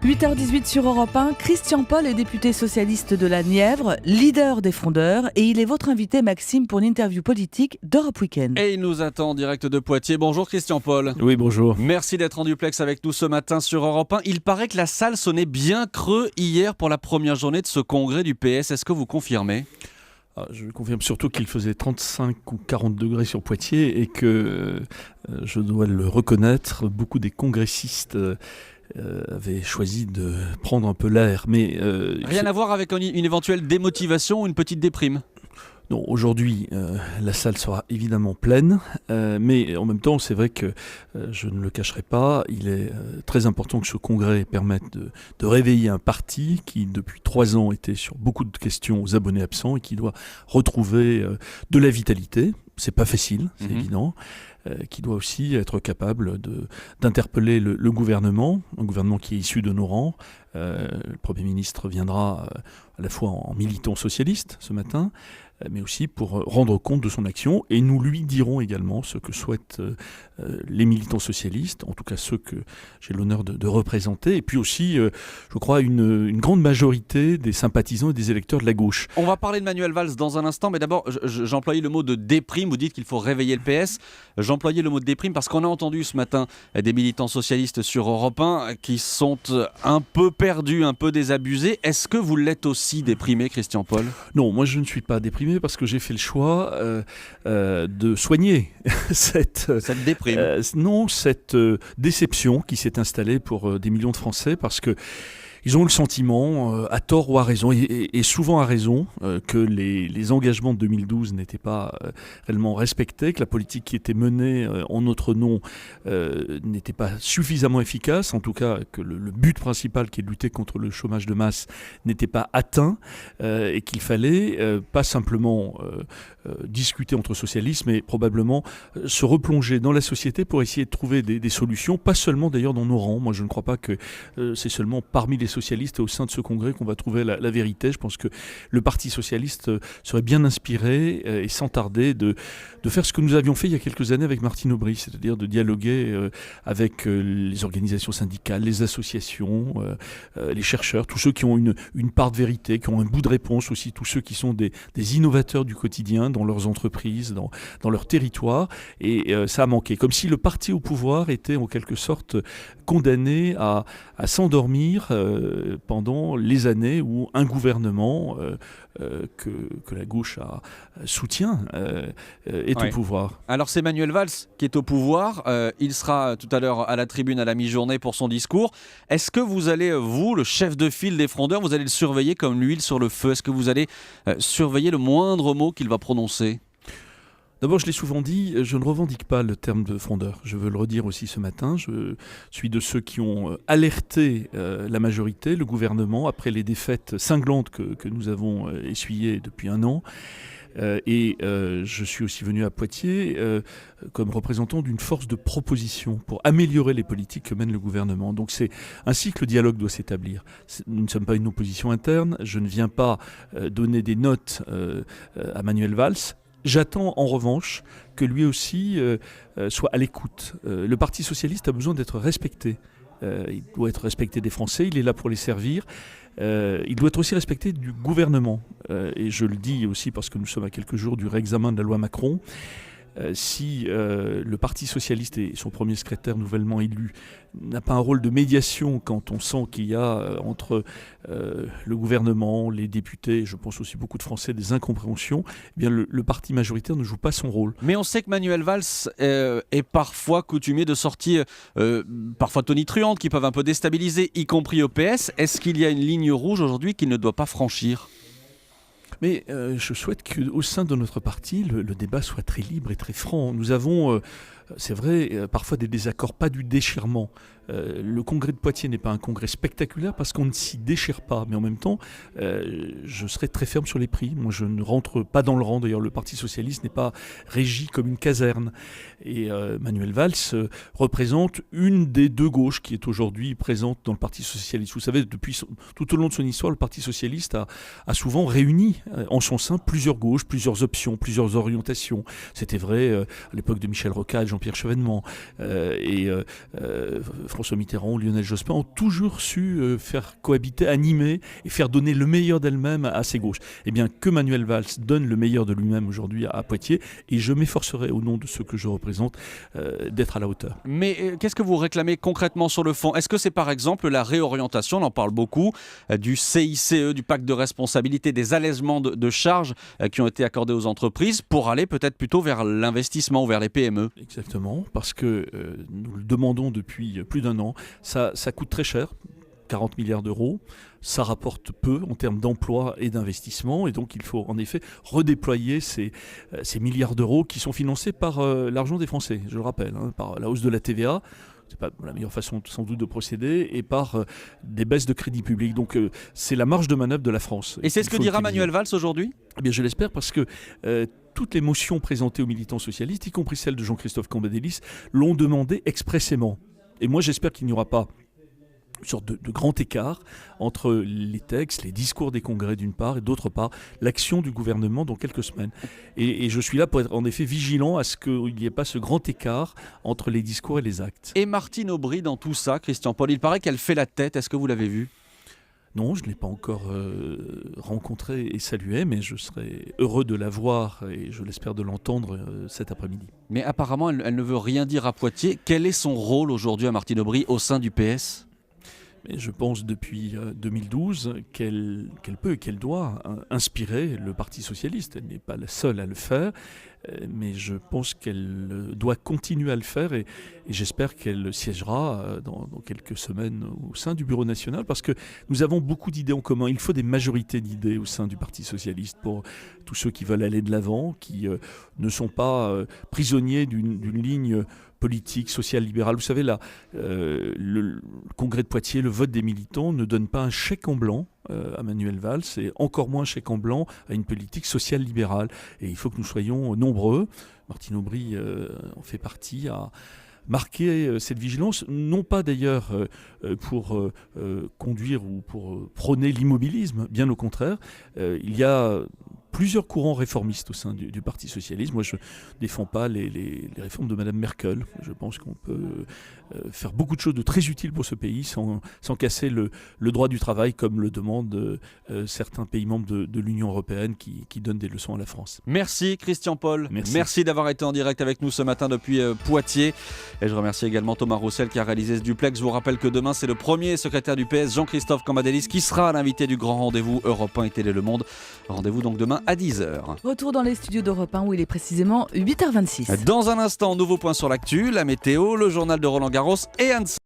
8h18 sur Europe 1, Christian Paul est député socialiste de la Nièvre, leader des Frondeurs, et il est votre invité, Maxime, pour une interview politique d'Europe Week-end. Et il nous attend en direct de Poitiers. Bonjour Christian Paul. Oui, bonjour. Merci d'être en duplex avec nous ce matin sur Europe 1. Il paraît que la salle sonnait bien creux hier pour la première journée de ce congrès du PS. Est-ce que vous confirmez ? Je confirme surtout qu'il faisait 35 ou 40 degrés sur Poitiers et que, je dois le reconnaître, beaucoup des congressistes avaient choisi de prendre un peu l'air. Mais rien à voir avec une éventuelle démotivation ou une petite déprime ? Non, aujourd'hui, la salle sera évidemment pleine, mais en même temps, c'est vrai que, je ne le cacherai pas, il est très important que ce congrès permette de réveiller un parti qui, depuis 3 ans, était sur beaucoup de questions aux abonnés absents et qui doit retrouver de la vitalité. C'est pas facile, c'est évident. Qui doit aussi être capable d'interpeller le gouvernement, un gouvernement qui est issu de nos rangs. Le Premier ministre viendra à la fois en militant socialiste ce matin, mais aussi pour rendre compte de son action. Et nous lui dirons également ce que souhaitent les militants socialistes, en tout cas ceux que j'ai l'honneur de représenter, et puis aussi, je crois, une grande majorité des sympathisants et des électeurs de la gauche. On va parler de Manuel Valls dans un instant, mais d'abord, j'employais le mot de déprime. Vous dites qu'il faut réveiller le PS. J'employais le mot de déprime parce qu'on a entendu ce matin des militants socialistes sur Europe 1 qui sont un peu perdus, un peu désabusés. Est-ce que vous l'êtes aussi déprimé, Christian Paul ? Non, moi je ne suis pas déprimé parce que j'ai fait le choix de soigner cette déprime. Cette déception qui s'est installée pour des millions de Français parce que ils ont eu le sentiment, à tort ou à raison, et souvent à raison, que les engagements de 2012 n'étaient pas réellement respectés, que la politique qui était menée en notre nom n'était pas suffisamment efficace, en tout cas que le but principal qui est de lutter contre le chômage de masse n'était pas atteint, et qu'il fallait pas simplement discuter entre socialistes, mais probablement se replonger dans la société pour essayer de trouver des solutions, pas seulement d'ailleurs dans nos rangs. Moi je ne crois pas que c'est seulement parmi les socialistes et au sein de ce congrès qu'on va trouver la vérité. Je pense que le Parti socialiste serait bien inspiré et sans tarder de faire ce que nous avions fait il y a quelques années avec Martine Aubry, c'est-à-dire de dialoguer avec les organisations syndicales, les associations, les chercheurs, tous ceux qui ont une part de vérité, qui ont un bout de réponse aussi, tous ceux qui sont des innovateurs du quotidien dans leurs entreprises, dans leur territoire. Et ça a manqué. Comme si le parti au pouvoir était en quelque sorte condamné à s'endormir pendant les années où un gouvernement que la gauche soutient est au pouvoir. Alors c'est Manuel Valls qui est au pouvoir. Il sera tout à l'heure à la tribune à la mi-journée pour son discours. Est-ce que vous allez, vous, le chef de file des Frondeurs, vous allez le surveiller comme l'huile sur le feu ? Est-ce que vous allez surveiller le moindre mot qu'il va prononcer ? D'abord, je l'ai souvent dit, je ne revendique pas le terme de frondeur. Je veux le redire aussi ce matin. Je suis de ceux qui ont alerté la majorité, le gouvernement, après les défaites cinglantes que nous avons essuyées depuis 1 an. Je suis aussi venu à Poitiers comme représentant d'une force de proposition pour améliorer les politiques que mène le gouvernement. Donc c'est ainsi que le dialogue doit s'établir. Nous ne sommes pas une opposition interne. Je ne viens pas donner des notes à Manuel Valls. J'attends en revanche que lui aussi soit à l'écoute. Le Parti socialiste a besoin d'être respecté. Il doit être respecté des Français, il est là pour les servir. Il doit être aussi respecté du gouvernement. Et je le dis aussi parce que nous sommes à quelques jours du réexamen de la loi Macron. Si le Parti socialiste et son premier secrétaire nouvellement élu n'a pas un rôle de médiation quand on sent qu'il y a entre le gouvernement, les députés, je pense aussi beaucoup de Français, des incompréhensions, eh bien le parti majoritaire ne joue pas son rôle. Mais on sait que Manuel Valls est parfois coutumier de sorties parfois tonitruantes qui peuvent un peu déstabiliser, y compris au PS. Est-ce qu'il y a une ligne rouge aujourd'hui qu'il ne doit pas franchir ? Mais je souhaite qu'au sein de notre parti, le débat soit très libre et très franc. Nous avons, c'est vrai, parfois des désaccords, pas du déchirement. Le congrès de Poitiers n'est pas un congrès spectaculaire parce qu'on ne s'y déchire pas. Mais en même temps, je serai très ferme sur les prix. Moi, je ne rentre pas dans le rang. D'ailleurs, le Parti socialiste n'est pas régi comme une caserne. Et Manuel Valls représente une des 2 gauches qui est aujourd'hui présente dans le Parti socialiste. Vous savez, tout au long de son histoire, le Parti socialiste a souvent réuni en son sein plusieurs gauches, plusieurs options, plusieurs orientations. C'était vrai à l'époque de Michel Rocard et Jean Jean-Pierre Chevènement François Mitterrand ou Lionel Jospin ont toujours su faire cohabiter, animer et faire donner le meilleur d'elle-même à ces gauches. Eh bien, que Manuel Valls donne le meilleur de lui-même aujourd'hui à Poitiers, et je m'efforcerai, au nom de ceux que je représente, d'être à la hauteur. Mais qu'est-ce que vous réclamez concrètement sur le fond ? Est-ce que c'est par exemple la réorientation, on en parle beaucoup, du CICE, du pacte de responsabilité, des allègements de charges qui ont été accordés aux entreprises pour aller peut-être plutôt vers l'investissement ou vers les PME ? Exactement, parce que nous le demandons depuis plus d'1 an. Ça coûte très cher, 40 milliards d'euros. Ça rapporte peu en termes d'emploi et d'investissement, et donc il faut en effet redéployer ces milliards d'euros qui sont financés par l'argent des Français, je le rappelle, par la hausse de la TVA. C'est pas la meilleure façon sans doute de procéder, et par des baisses de crédit public. Donc c'est la marge de manœuvre de la France. Et c'est ce que dira Manuel Valls aujourd'hui ? Eh bien, je l'espère, parce que toutes les motions présentées aux militants socialistes, y compris celle de Jean-Christophe Cambadélis, l'ont demandé expressément. Et moi j'espère qu'il n'y aura pas une sorte de grand écart entre les textes, les discours des congrès d'une part, et d'autre part l'action du gouvernement dans quelques semaines. Et je suis là pour être en effet vigilant à ce qu'il n'y ait pas ce grand écart entre les discours et les actes. Et Martine Aubry dans tout ça, Christian Paul, il paraît qu'elle fait la tête, est-ce que vous l'avez vu ? Non, je ne l'ai pas encore rencontrée et saluée, mais je serai heureux de la voir, et je l'espère de l'entendre cet après-midi. Mais apparemment elle ne veut rien dire à Poitiers. Quel est son rôle aujourd'hui à Martine Aubry au sein du PS ? Mais je pense depuis 2012 qu'elle peut et qu'elle doit inspirer le Parti socialiste. Elle n'est pas la seule à le faire, mais je pense qu'elle doit continuer à le faire, et j'espère qu'elle siégera dans quelques semaines au sein du Bureau national, parce que nous avons beaucoup d'idées en commun. Il faut des majorités d'idées au sein du Parti socialiste pour tous ceux qui veulent aller de l'avant, qui ne sont pas prisonniers d'une ligne politique, sociale, libérale. Vous savez, là, le congrès de Poitiers, le vote des militants ne donne pas un chèque en blanc à Manuel Valls, et encore moins un chèque en blanc à une politique sociale libérale. Et il faut que nous soyons nombreux. Martine Aubry en fait partie, à marquer cette vigilance, non pas d'ailleurs pour conduire ou pour prôner l'immobilisme, bien au contraire. Il y a plusieurs courants réformistes au sein du Parti socialiste. Moi, je ne défends pas les réformes de Mme Merkel. Je pense qu'on peut faire beaucoup de choses de très utiles pour ce pays sans casser le droit du travail, comme le demandent certains pays membres de l'Union européenne qui donnent des leçons à la France. Merci Christian Paul. Merci d'avoir été en direct avec nous ce matin depuis Poitiers. Et je remercie également Thomas Roussel qui a réalisé ce duplex. Je vous rappelle que demain, c'est le premier secrétaire du PS, Jean-Christophe Cambadélis, qui sera l'invité du grand rendez-vous Europe 1 et Télé Le Monde. Rendez-vous donc demain à 10h. Retour dans les studios d'Europe 1 où il est précisément 8h26. Dans un instant, nouveau point sur l'actu, la météo, le journal de Roland Garros et Anne.